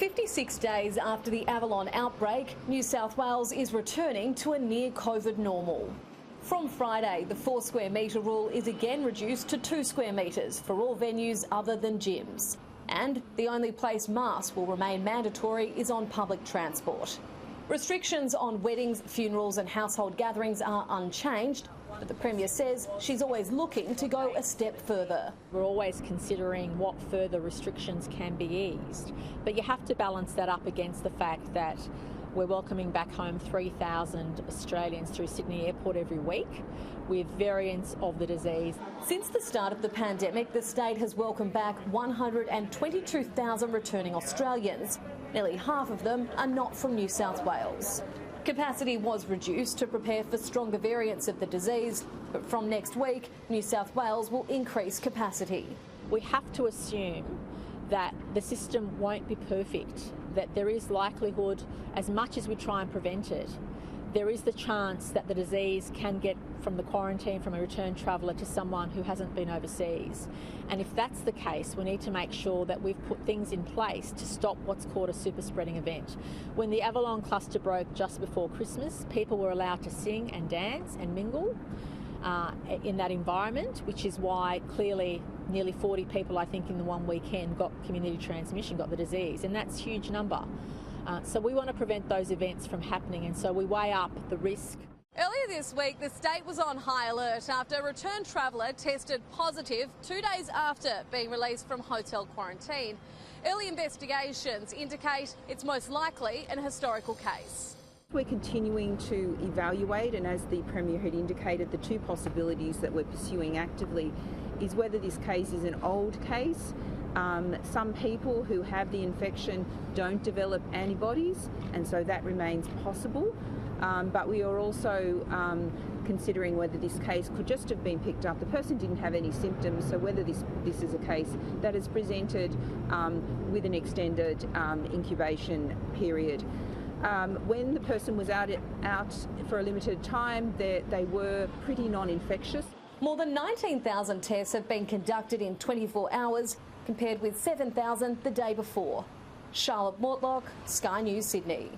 56 days after the Avalon outbreak, New South Wales is returning to a near-COVID normal. From Friday, the 4 square metre rule is again reduced to 2 square metres for all venues other than gyms. And the only place masks will remain mandatory is on public transport. Restrictions on weddings, funerals and household gatherings are unchanged, but the Premier says she's always looking to go a step further. We're always considering what further restrictions can be eased, but you have to balance that up against the fact that we're welcoming back home 3,000 Australians through Sydney Airport every week with variants of the disease. Since the start of the pandemic, the state has welcomed back 122,000 returning Australians. Nearly half of them are not from New South Wales. Capacity was reduced to prepare for stronger variants of the disease, but from next week, New South Wales will increase capacity. We have to assume that the system won't be perfect, that there is likelihood, as much as we try and prevent it, there is the chance that the disease can get from the quarantine from a return traveller to someone who hasn't been overseas. And if that's the case, we need to make sure that we've put things in place to stop what's called a super spreading event. When the Avalon cluster broke just before Christmas, people were allowed to sing and dance and mingle in that environment, which is why clearly nearly 40 people, I think, in the one weekend got community transmission, got the disease, and that's a huge number. So we want to prevent those events from happening, and so we weigh up the risk. Earlier this week, the state was on high alert after a return traveller tested positive 2 days after being released from hotel quarantine. Early investigations indicate it's most likely an historical case. We're continuing to evaluate, and as the Premier had indicated, the two possibilities that we're pursuing actively is whether this case is an old case. Some people who have the infection don't develop antibodies, and so that remains possible. But we are also considering whether this case could just have been picked up. The person didn't have any symptoms, so whether this is a case that is presented with an extended incubation period. When the person was out for a limited time, they were pretty non-infectious. More than 19,000 tests have been conducted in 24 hours, compared with 7,000 the day before. Charlotte Mortlock, Sky News, Sydney.